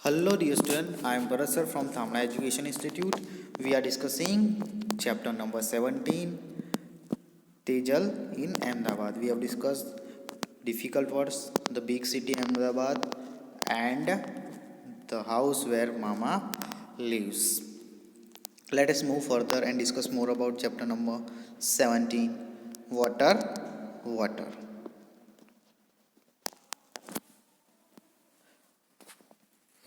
Hello dear student, I am Bharat sir from Thamla Education Institute. We are discussing chapter number 17, Tejal in Ahmedabad. We have discussed difficult words, the big city in Ahmedabad and the house where Mama lives. Let us move further and discuss more about chapter number 17, Water, Water.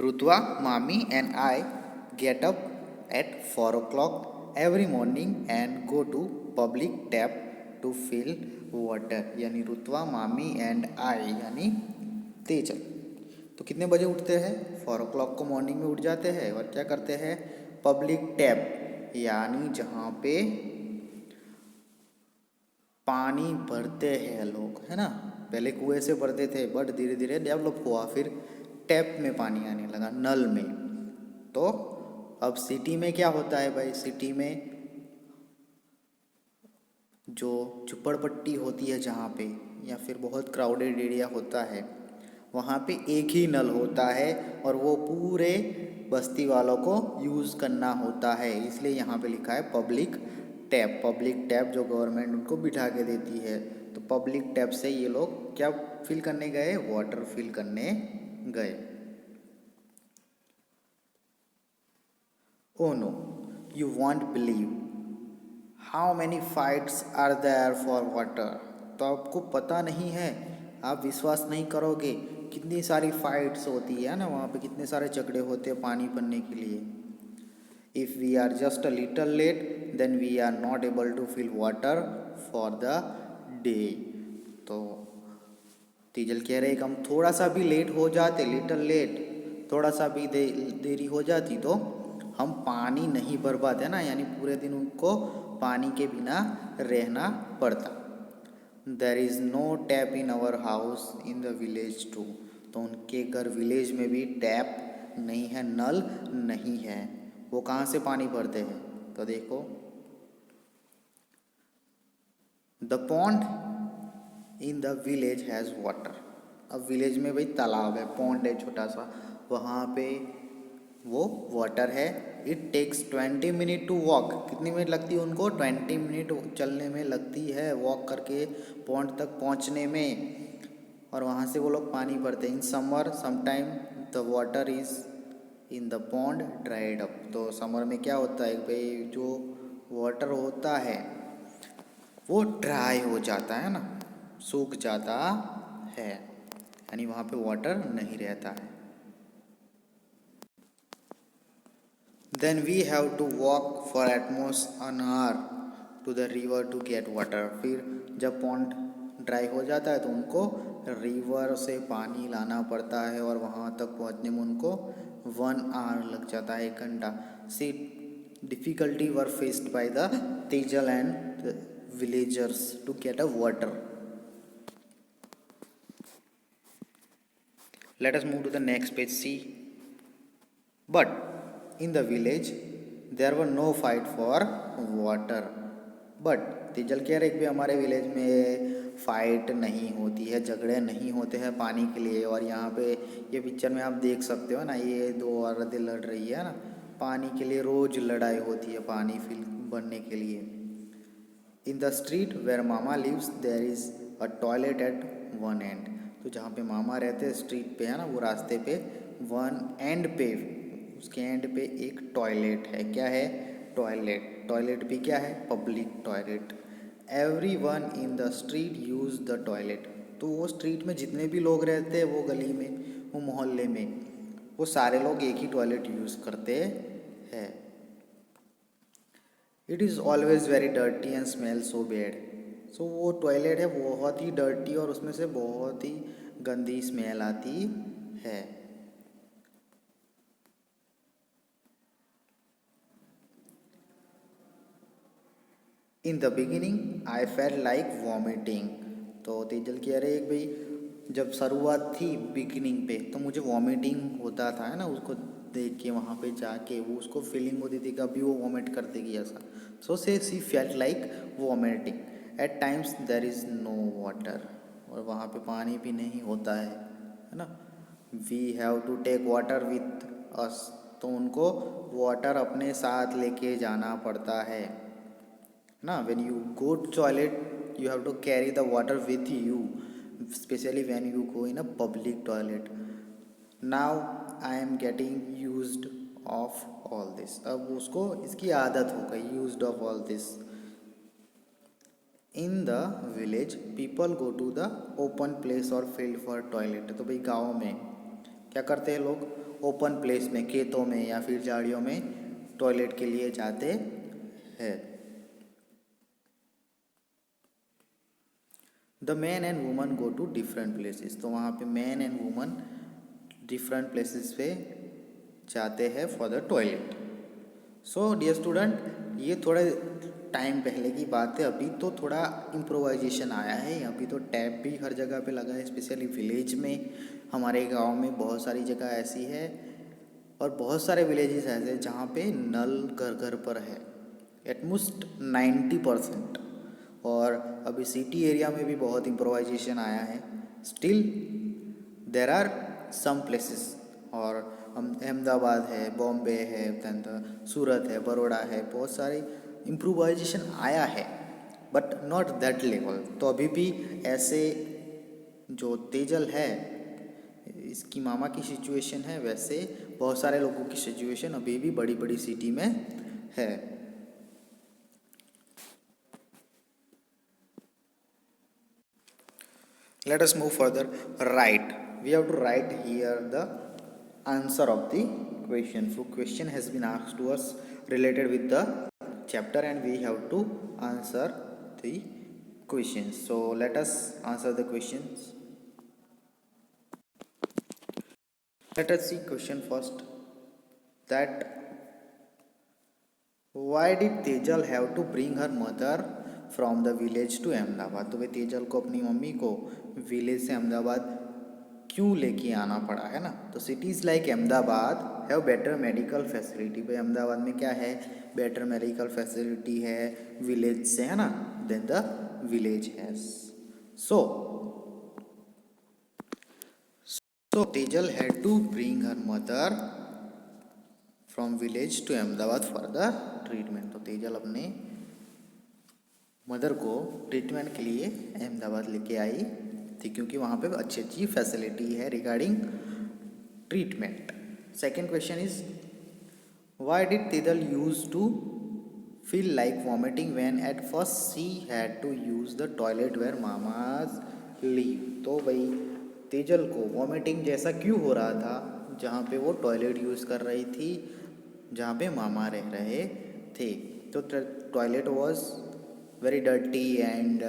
Rutwa, Mami and I get up at 4 o'clock every morning and go to public tap to fill water. यानी रुतवा, मामी and I यानी तेजल तो कितने बजे उठते हैं? 4 o'clock को morning में उठ जाते हैं और क्या करते हैं? पब्लिक टैप यानी जहाँ पे पानी भरते हैं लोग, है ना। पहले कुएं से भरते थे बट धीरे धीरे डेवलप हुआ, फिर टैप में पानी आने लगा, नल में। तो अब सिटी में क्या होता है भाई? सिटी में जो झुपड़पट्टी होती है जहाँ पे, या फिर बहुत क्राउडेड एरिया होता है, वहाँ पे एक ही नल होता है और वो पूरे बस्ती वालों को यूज़ करना होता है। इसलिए यहाँ पे लिखा है पब्लिक टैप। पब्लिक टैप जो गवर्नमेंट उनको बिठा के देती है। तो पब्लिक टैप से ये लोग क्या फिल करने गए? वाटर फिल करने गए। Oh no, you won't believe how many fights are there for water. तो आपको पता नहीं है, आप विश्वास नहीं करोगे कितनी सारी फाइट्स होती है ना वहाँ पे, कितने सारे झगड़े होते हैं पानी भरने के लिए। If we are just a little late, then we are not able to fill water for the day. तो तेजल कह रहे कि हम थोड़ा सा भी लेट हो जाते, लिटल लेट, थोड़ा सा भी देरी हो जाती तो हम पानी नहीं भर पाते ना, यानी पूरे दिन उनको पानी के बिना रहना पड़ता। There is no tap in our house in the village too. तो उनके घर विलेज में भी टैप नहीं है, नल नहीं है। वो कहाँ से पानी भरते हैं? तो देखो, the pond in the village has water. अब विलेज में भाई तालाब है, पॉन्ड है छोटा सा, वहाँ पे वो वाटर है। It takes 20 minute to walk. कितनी मिनट लगती है उनको? 20 मिनट चलने में लगती है, वॉक करके पॉन्ड तक पहुँचने में। और वहाँ से वो लोग पानी भरते हैं। In summer sometime the water is in the pond dried up. तो समर में क्या होता है भाई, जो वाटर होता है वो ड्राई हो जाता है ना, सूख जाता है, यानी वहाँ पे वाटर नहीं रहता है। Then we have to walk for atmost an hour to the river to get water. फिर जब पॉन्ड ड्राई हो जाता है तो उनको रिवर से पानी लाना पड़ता है और वहाँ तक पहुँचने में उनको 1 आवर लग जाता है, 1 घंटा। C difficulty were faced by the Tejal and villagers to get a water. Let us move to the next page. See, but in the village there were no fight for water. But Tejal कह रहे कि हमारे village में fight नहीं होती है, झगड़े नहीं होते हैं पानी के लिए। और यहाँ पे ये पिक्चर में आप देख सकते हो ना, ये 2 औरतें लड़ रही है ना पानी के लिए। रोज लड़ाई होती है पानी फिल भरने के लिए। In the street where mama lives there is a toilet at one end. तो जहाँ पे मामा रहते हैं स्ट्रीट पे, है ना, वो रास्ते पे वन एंड पे, उसके एंड पे एक टॉयलेट है। क्या है? टॉयलेट। टॉयलेट भी क्या है? Public toilet. Every one in the street use the toilet. तो वो स्ट्रीट में जितने भी लोग रहते हैं, वो गली में, वो मोहल्ले में, वो सारे लोग एक ही टॉयलेट यूज़ करते हैं। It is always very dirty and smell so bad. So वो टॉयलेट है बहुत ही डर्टी और उसमें से बहुत ही गंदी स्मेल आती है। In the beginning I felt like vomiting. तो तेजल कह रहे एक भाई, जब शुरुआत थी बिगिनिंग पे तो मुझे वॉमिटिंग होता था, है ना, उसको देख के, वहाँ पे जाके वो उसको फीलिंग होती थी कभी वो वॉमिट कर देगी ऐसा। सो से she felt like vomiting. At times there is no water. और वहाँ पे पानी भी नहीं होता है ना। We have to take water with us, तो उनको वाटर अपने साथ लेके जाना पड़ता है ना. When you go to toilet you have to carry the water with you, specially when you go in a public toilet. Now I am getting used of all this. अब उसको इसकी आदत हो गई used of all this. In the village people go to the open place और field for toilet. तो भाई गाँव में क्या करते हैं लोग, ओपन प्लेस में, खेतों में या फिर झाड़ियों में टॉयलेट के लिए जाते हैं. The man and woman go to different places. तो वहाँ पे man and woman different places पे जाते हैं for the toilet. So dear student, ये थोड़े टाइम पहले की बात है. अभी तो थोड़ा इम्प्रोवाइजेशन आया है. अभी तो टैप भी हर जगह पे लगा है, स्पेशली विलेज में. हमारे गांव में बहुत सारी जगह ऐसी है और बहुत सारे विलेजेस ऐसे जहाँ पे नल घर घर पर है, एटमोस्ट 90%. और अभी सिटी एरिया में भी बहुत इम्प्रोवाइजेशन आया है. Still there are some places, और अहमदाबाद है, बॉम्बे है, सूरत है, बड़ौदा है, बहुत सारे इम्प्रोवाइजेशन आया है बट नॉट दैट लेवल. तो अभी भी ऐसे जो तेजल है, इसकी मामा की सिचुएशन है, वैसे बहुत सारे लोगों की सिचुएशन अभी भी बड़ी बड़ी सिटी में है. Let us move further. Write. We have to write here the answer of the question. So question has been asked to us related with the chapter and we have to answer the questions. So let us answer the questions. Let us see question first. That why did Tejal have to bring her mother from the village to Ahmedabad. तो भाई तेजल को अपनी mummy को village से अहमदाबाद क्यों लेके आना पड़ा, है ना. तो cities like Ahmedabad have better medical facility. भाई अहमदाबाद में क्या है, बेटर मेडिकल फैसिलिटी है विलेज से, है ना, then the village has. So Tejal had to bring her mother from village to Ahmedabad for the treatment. तो तेजल अपने मदर को ट्रीटमेंट के लिए अहमदाबाद लेके आई थी क्योंकि वहाँ पे अच्छी अच्छी फैसिलिटी है regarding treatment. Second question is why did Tejal use to feel like vomiting when at first she had to use the toilet where mama's live. तो भाई तेजल को वॉमिटिंग जैसा क्यों हो रहा था जहाँ पे वो टॉयलेट यूज़ कर रही थी जहाँ पे मामा रह रहे थे. तो toilet was very dirty and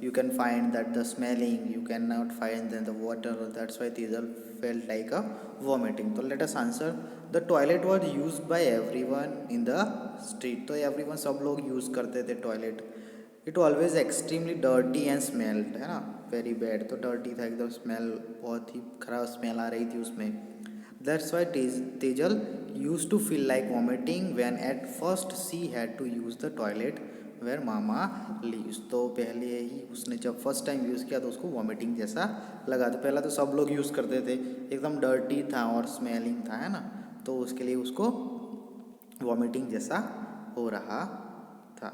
you can find that the smelling, you cannot find then the water, that's why Tejal felt like a vomiting. So let us answer. The toilet was used by everyone in the street. तो everyone सब लोग use करते थे toilet. It always extremely dirty and smelled, है ना, very bad. तो dirty था एकदम, स्मेल बहुत ही खराब स्मेल आ रही थी उसमें. That's why Tejal use to feel like vomiting when at first she had to use the toilet where mama lives. तो पहले ही उसने जब फर्स्ट टाइम यूज़ किया तो उसको वॉमिटिंग जैसा लगा. तो पहला तो सब लोग यूज़ करते थे, एकदम डर्टी था और स्मेलिंग था, है ना, तो उसके लिए उसको वॉमिटिंग जैसा हो रहा था.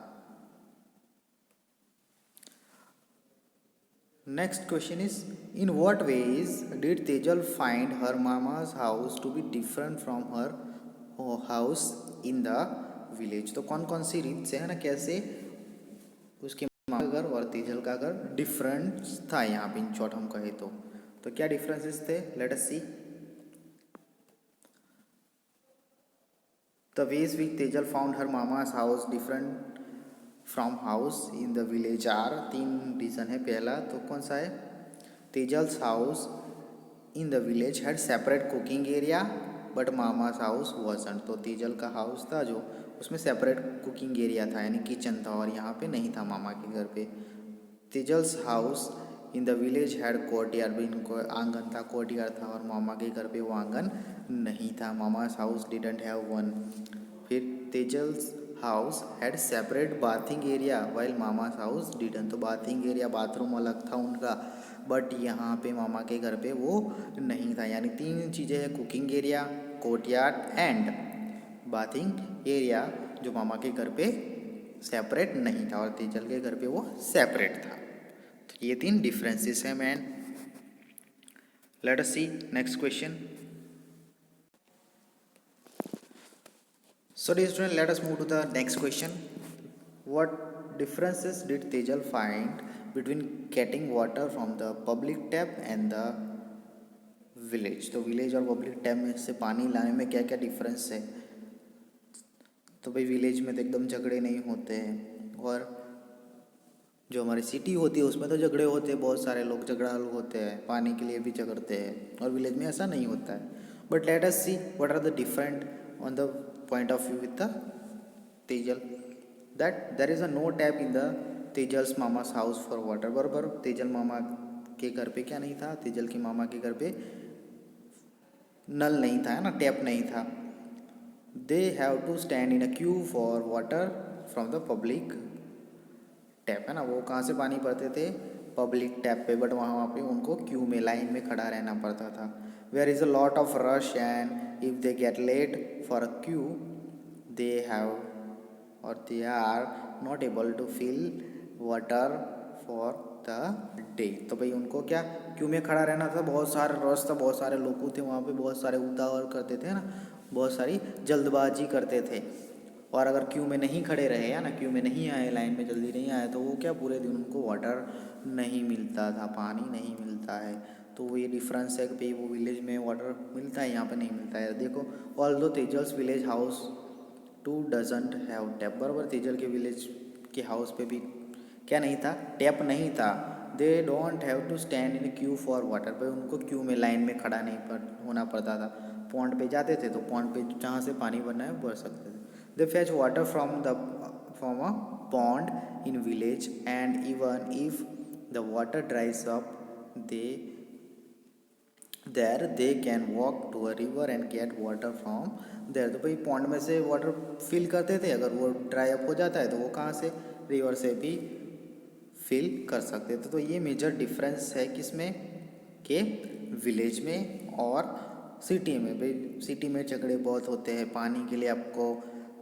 Next question is in what ways did Tejal find her mama's house to be different from her house in the village. तो कौन कौन सी रीत से, है ना, कैसे उसके मामा का घर और तेजल का घर डिफरेंस था यहाँ पे इन शॉर्ट हम कहे तो क्या डिफरेंसेस थे. Let us see. The ways which Tejal found her mama's house different from house in the village are. तीन रीज़न है. पहला तो कौन सा है, Tejal's house in the village had separate cooking area but mama's house wasn't. तो तेजल का हाउस था जो उसमें सेपरेट कुकिंग एरिया था यानी किचन था और यहाँ पे नहीं था मामा के घर पे. Tejal's house in the village had courtyard, भी इनको आंगन था, कोर्टयार्ड था, और मामा के घर पे वो आंगन नहीं था. Mama's house didn't have one. फिर Tejal's house had separate bathing area while mama's house didn't. तो बाथिंग एरिया, बाथरूम अलग था उनका, बट यहाँ पे मामा के घर पे वो नहीं था। यानी 3 चीज़ें हैं, cooking area, courtyard and bathing area, जो मामा के घर पे सेपरेट नहीं था और तेजल के घर पे वो सेपरेट था। तो ये 3 डिफरेंसेस हैं man. Let us see next question. So dear student, let us move to the next question. What differences did Tejal find between getting water from the public tap and the village? तो village और public tap में से पानी लाने में क्या क्या difference है? तो भाई विलेज में तो एकदम झगड़े नहीं होते हैं, और जो हमारी सिटी होती है उसमें तो झगड़े होते हैं, बहुत सारे लोग झगड़ालू होते हैं, पानी के लिए भी झगड़ते हैं, और विलेज में ऐसा नहीं होता है। But let us see what are the different on the point of view with the Tejal, that there is a no tap in the Tejal's mama's house for water. बराबर, तेजल मामा के घर पे क्या नहीं था, तेजल के मामा के घर पे नल नहीं था, है ना, टैप नहीं था। They have to stand in a queue for water from the public tap, है ना। वो कहाँ से पानी भरते थे, पब्लिक टैप पे, बट वहाँ पे उनको क्यू में लाइन में खड़ा रहना पड़ता था। Where is a lot of rush and if they get late for a queue they have or they are not able to fill water for the day. तो भाई उनको क्या क्यू में खड़ा रहना था, बहुत सारे रश था, बहुत सारे लोग थे वहाँ पे, बहुत सारे उतावल करते थे ना, बहुत सारी जल्दबाजी करते थे। और अगर क्यू में नहीं खड़े रहे या ना, क्यू में नहीं आए, लाइन में जल्दी नहीं आए, तो वो क्या पूरे दिन उनको वाटर नहीं मिलता था, पानी नहीं मिलता है। तो वो ये डिफरेंस है कि भाई वो विलेज में वाटर मिलता है, यहाँ पे नहीं मिलता है। देखो, although Tejal's village house too doesn't have tap. बराबर, तेजल के विलेज के हाउस पे भी क्या नहीं था, टैप नहीं था। They don't have to stand in queue for water, भाई उनको क्यू में लाइन में खड़ा नहीं होना पड़ता था। पॉन्ड पे जाते थे तो पॉन्ड पे जहाँ से पानी भरना है भर सकते थे। They fetch water from a pond in village, and even if the water dries up, they can walk to a river and get water from there। तो भाई पॉन्ड में से वाटर फिल करते थे, अगर वो ड्राई अप हो जाता है तो वो कहाँ से, रिवर से भी फिल कर सकते थे। तो ये मेजर डिफरेंस है किसमें, के विलेज में और सिटी में। भाई सिटी में झगड़े बहुत होते हैं, पानी के लिए आपको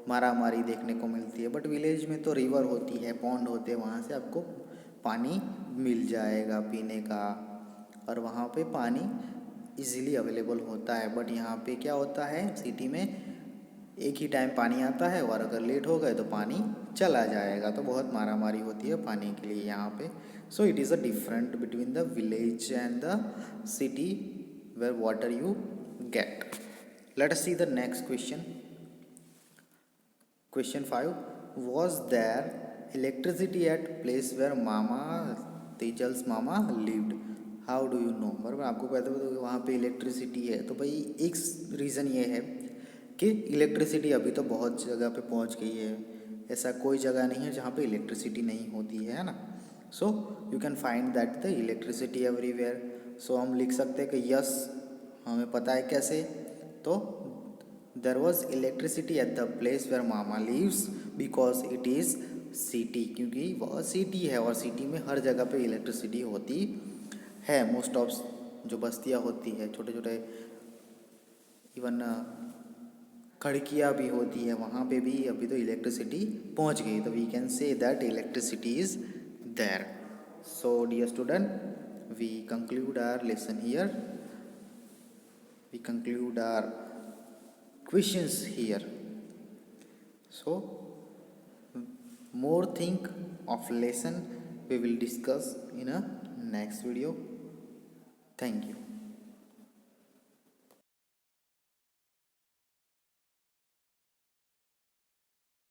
मारा मारी देखने को मिलती है, बट विलेज में तो रिवर होती है, पॉन्ड होते हैं, वहाँ से आपको पानी मिल जाएगा पीने का, और वहाँ पे पानी इजीली अवेलेबल होता है। बट यहाँ पे क्या होता है, सिटी में एक ही टाइम पानी आता है, और अगर लेट हो गए तो पानी चला जाएगा, तो बहुत मारा मारी होती है पानी के लिए यहाँ पे। So it is a different between the village and the city where water you get. Let us see the next question. Question 5. Was there electricity at place where mama Tejal's mama lived? How do you know? बराबर, आपको पता है तो वहाँ पे electricity है। तो भाई एक रीज़न ये है कि इलेक्ट्रिसिटी अभी तो बहुत जगह पे पहुँच गई है, ऐसा कोई जगह नहीं है जहाँ पे इलेक्ट्रिसिटी नहीं होती है ना। So you can find that the electricity everywhere. So हम लिख सकते हैं कि यस, हमें पता है कैसे, तो there was electricity at the place where mama lives because it is city, क्योंकि वह सिटी है और सिटी में हर जगह पे इलेक्ट्रिसिटी होती है। मोस्ट ऑफ जो बस्तियाँ होती है, छोटे छोटे इवन खिड़कियाँ भी होती है, वहाँ पे भी अभी तो इलेक्ट्रिसिटी पहुँच गई। तो we can say that electricity is there. So dear student, we conclude our lesson here, we conclude our questions here. So more think of lesson we will discuss in a next video. Thank you.